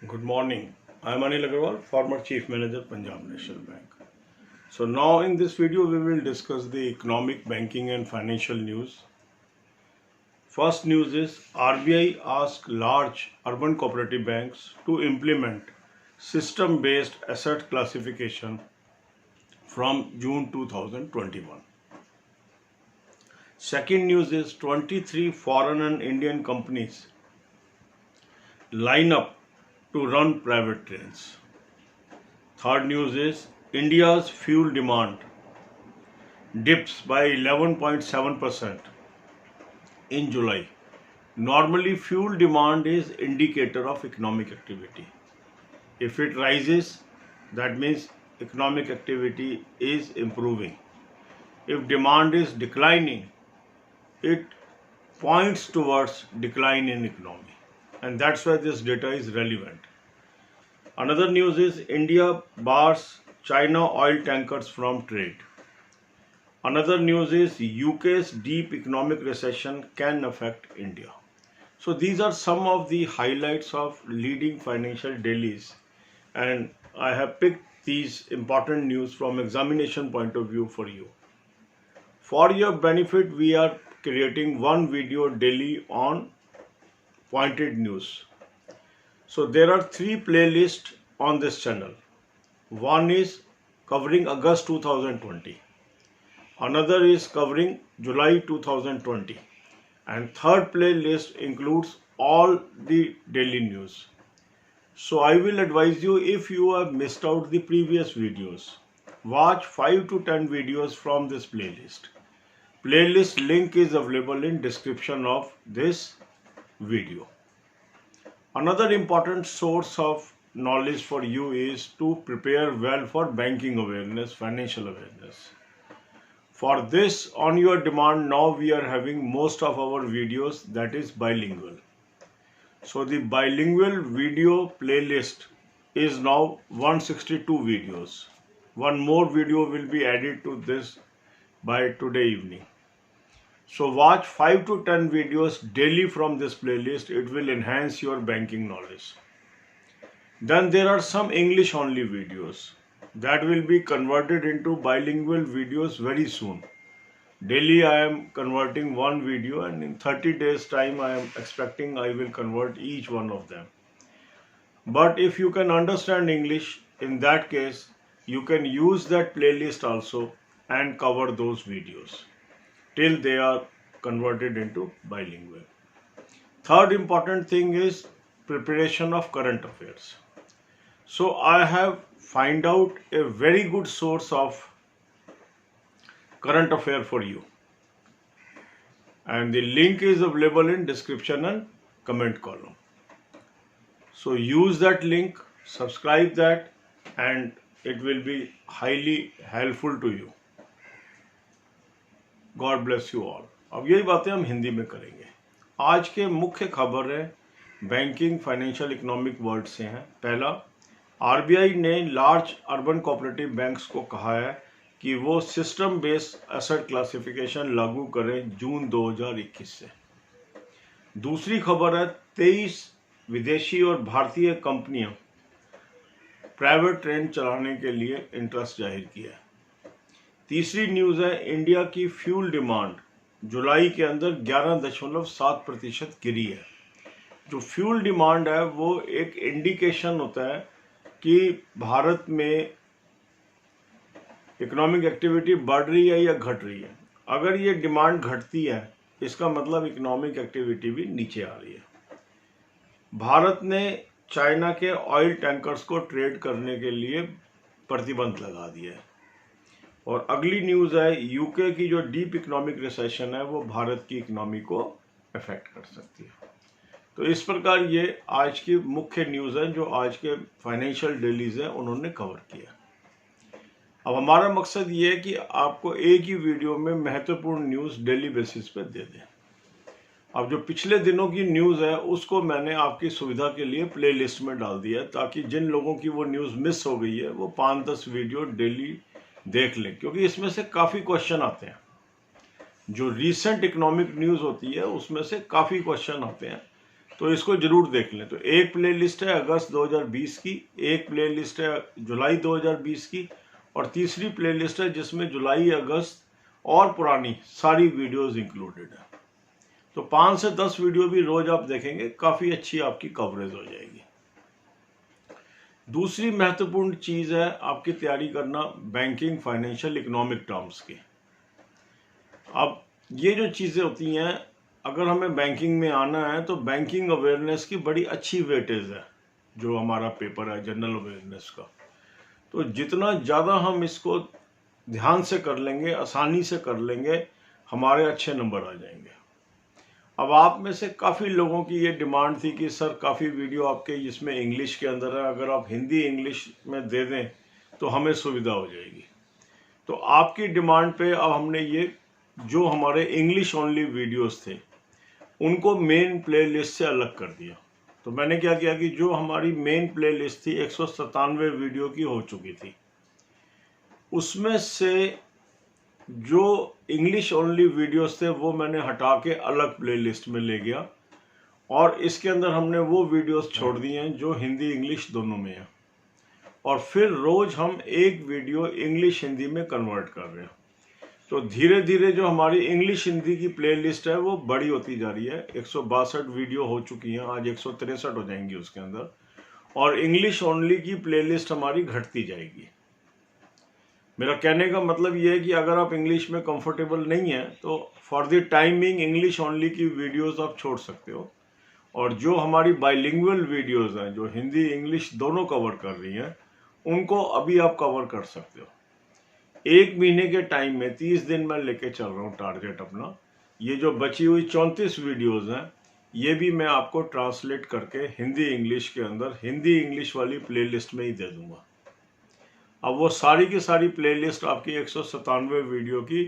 Good morning. I am Anil Agarwal, former Chief Manager, Punjab National Bank. So now in this video we will discuss the economic, banking and financial news. First news is RBI asked large urban cooperative banks to implement system-based asset classification from June 2021. Second news is 23 foreign and Indian companies line up to run private trains. Third news is India's fuel demand dips by 11.7% in July. Normally, fuel demand is indicator of economic activity. If it rises, that means economic activity is improving. If demand is declining, it points towards decline in economy. And that's why this data is relevant. Another news is India bars China oil tankers from trade. Another news is UK's deep economic recession can affect India. So these are some of the highlights of leading financial dailies, and I have picked these important news from examination point of view for you. For your benefit, we are creating one video daily on pointed news. So there are three playlists on this channel. One is covering August 2020. Another is covering July 2020. And third playlist includes all the daily news. So I will advise you, if you have missed out the previous videos, watch 5 to 10 videos from this playlist. Playlist link is available in description of this video. Another important source of knowledge for you is to prepare well for banking awareness, financial awareness. For this, on your demand, now we are having most of our videos that is bilingual. So the bilingual video playlist is now 162 videos. One more video will be added to this by today evening. So watch 5 to 10 videos daily from this playlist. It will enhance your banking knowledge. Then there are some English only videos that will be converted into bilingual videos very soon. Daily I am converting one video, and in 30 days time I am expecting I will convert each one of them. But if you can understand English, in that case you can use that playlist also and cover those videos till they are converted into bilingual. Third important thing is preparation of current affairs. So I have find out a very good source of current affair for you, and the link is available in description and comment column. So use that link, subscribe that, and it will be highly helpful to you. God bless you all. अब यही बातें हम हिंदी में करेंगे. आज के मुख्य खबर है बैंकिंग, फाइनेंशियल, इकोनॉमिक वर्ल्ड से हैं. पहला, आरबीआई ने लार्ज अर्बन कोऑपरेटिव बैंक्स को कहा है कि वो सिस्टम बेस्ड एसेट क्लासिफिकेशन लागू करें जून 2021 से. दूसरी खबर है 23 विदेशी और भारतीय कंपनियां प्राइवेट ट्रेन चलाने के लिए इंटरेस्ट जाहिर किया है. तीसरी न्यूज़ है इंडिया की फ्यूल डिमांड जुलाई के अंदर 11.7% गिरी है. जो फ्यूल डिमांड है वो एक इंडिकेशन होता है कि भारत में इकोनॉमिक एक्टिविटी बढ़ रही है या घट रही है. अगर ये डिमांड घटती है, इसका मतलब इकोनॉमिक एक्टिविटी भी नीचे आ रही है. भारत ने चाइना के ऑयल टैंकर्स को ट्रेड करने के लिए प्रतिबंध लगा दिया है. और अगली न्यूज़ है यूके की जो डीप इकोनॉमिक रिसेशन है वो भारत की इकोनॉमी को अफेक्ट कर सकती है. तो इस प्रकार ये आज की मुख्य न्यूज़ है जो आज के फाइनेंशियल डेलीज हैं उन्होंने कवर किया. अब हमारा मकसद ये है कि आपको एक ही वीडियो में महत्वपूर्ण न्यूज़ डेली बेसिस पे दे दें. अब जो पिछले दिनों की न्यूज़ है उसको मैंने आपकी सुविधा के लिए प्ले लिस्ट में डाल दिया ताकि जिन लोगों की वो न्यूज़ मिस हो गई है वो 5-10 वीडियो डेली देख लें, क्योंकि इसमें से काफ़ी क्वेश्चन आते हैं. जो रीसेंट इकोनॉमिक न्यूज़ होती है उसमें से काफ़ी क्वेश्चन आते हैं तो इसको जरूर देख लें। तो एक प्ले लिस्ट है अगस्त 2020 की, एक प्ले लिस्ट है जुलाई 2020 की, और तीसरी प्ले लिस्ट है जिसमें जुलाई, अगस्त और पुरानी सारी वीडियोस इंक्लूडेड है। तो 5 से 10 वीडियो भी रोज आप देखेंगे, काफ़ी अच्छी आपकी कवरेज हो जाएगी। दूसरी महत्वपूर्ण चीज़ है आपकी तैयारी करना बैंकिंग, फाइनेंशियल, इकोनॉमिक टर्म्स की। अब ये जो चीज़ें होती हैं, अगर हमें बैंकिंग में आना है तो बैंकिंग अवेयरनेस की बड़ी अच्छी वेटेज है जो हमारा पेपर है जनरल अवेयरनेस का। तो जितना ज़्यादा हम इसको ध्यान से कर लेंगे, आसानी से कर लेंगे, हमारे अच्छे नंबर आ जाएंगे। अब आप में से काफ़ी लोगों की ये डिमांड थी कि सर काफ़ी वीडियो आपके इसमें इंग्लिश के अंदर है, अगर आप हिंदी इंग्लिश में दे दें तो हमें सुविधा हो जाएगी। तो आपकी डिमांड पे अब हमने ये जो हमारे इंग्लिश ओनली वीडियोस थे उनको मेन प्ले लिस्ट से अलग कर दिया। तो मैंने क्या किया कि जो हमारी मेन प्ले लिस्ट थी 197 वीडियो की हो चुकी थी, उसमें से जो इंग्लिश ओनली वीडियोस थे वो मैंने हटा के अलग प्ले लिस्ट में ले गया, और इसके अंदर हमने वो वीडियोस छोड़ दिए हैं जो हिंदी इंग्लिश दोनों में है। और फिर रोज हम एक वीडियो इंग्लिश हिंदी में कन्वर्ट कर रहे हैं। तो धीरे धीरे जो हमारी इंग्लिश हिंदी की प्ले लिस्ट है वो बड़ी होती जा रही है। 162 वीडियो हो चुकी हैं, आज 163 हो जाएंगी उसके अंदर, और इंग्लिश ओनली की प्ले लिस्ट हमारी घटती जाएगी। मेरा कहने का मतलब ये है कि अगर आप इंग्लिश में कंफर्टेबल नहीं है तो for the timing English only की वीडियोस आप छोड़ सकते हो, और जो हमारी बाइलिंगुअल वीडियोस हैं जो हिंदी इंग्लिश दोनों कवर कर रही हैं उनको अभी आप कवर कर सकते हो। 1 महीने के टाइम में 30 दिन मैं लेके चल रहा हूँ टारगेट अपना। ये जो बची हुई 34 वीडियोस हैं ये भी मैं आपको ट्रांसलेट करके हिंदी इंग्लिश के अंदर हिंदी इंग्लिश वाली प्ले लिस्ट में ही दे दूंगा। अब वो सारी की सारी प्लेलिस्ट आपकी 197 वीडियो की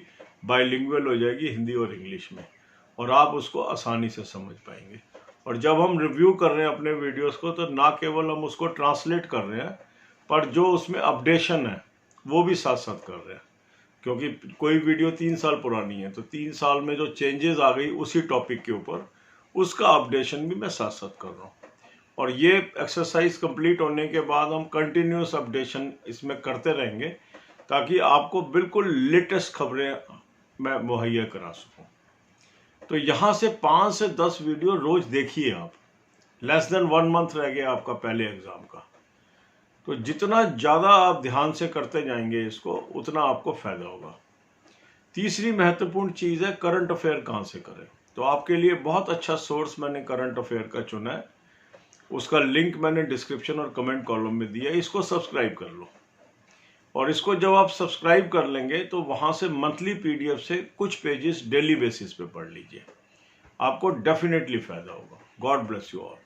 बाइलिंगुअल हो जाएगी हिंदी और इंग्लिश में, और आप उसको आसानी से समझ पाएंगे। और जब हम रिव्यू कर रहे हैं अपने वीडियोस को तो ना केवल हम उसको ट्रांसलेट कर रहे हैं, पर जो उसमें अपडेशन है वो भी साथ साथ कर रहे हैं, क्योंकि कोई वीडियो 3 साल पुरानी है तो 3 साल में जो चेंजेस आ गई उसी टॉपिक के ऊपर, उसका अपडेशन भी मैं साथ साथ कर रहा हूँ। और ये एक्सरसाइज कंप्लीट होने के बाद हम कंटिन्यूस अपडेशन इसमें करते रहेंगे ताकि आपको बिल्कुल लेटेस्ट खबरें मैं मुहैया करा सकूं। तो यहाँ से 5 से 10 वीडियो रोज देखिए आप। लेस देन 1 मंथ रह गया आपका पहले एग्जाम का। तो जितना ज़्यादा आप ध्यान से करते जाएंगे इसको उतना आपको फायदा होगा। तीसरी महत्वपूर्ण चीज़ है करंट अफेयर कहाँ से करें। तो आपके लिए बहुत अच्छा सोर्स मैंने करंट अफेयर का चुना है, उसका लिंक मैंने डिस्क्रिप्शन और कमेंट कॉलम में दिया है। इसको सब्सक्राइब कर लो, और इसको जब आप सब्सक्राइब कर लेंगे तो वहाँ से मंथली PDF से कुछ पेजेस डेली बेसिस पे पढ़ लीजिए, आपको डेफिनेटली फायदा होगा। God bless you all.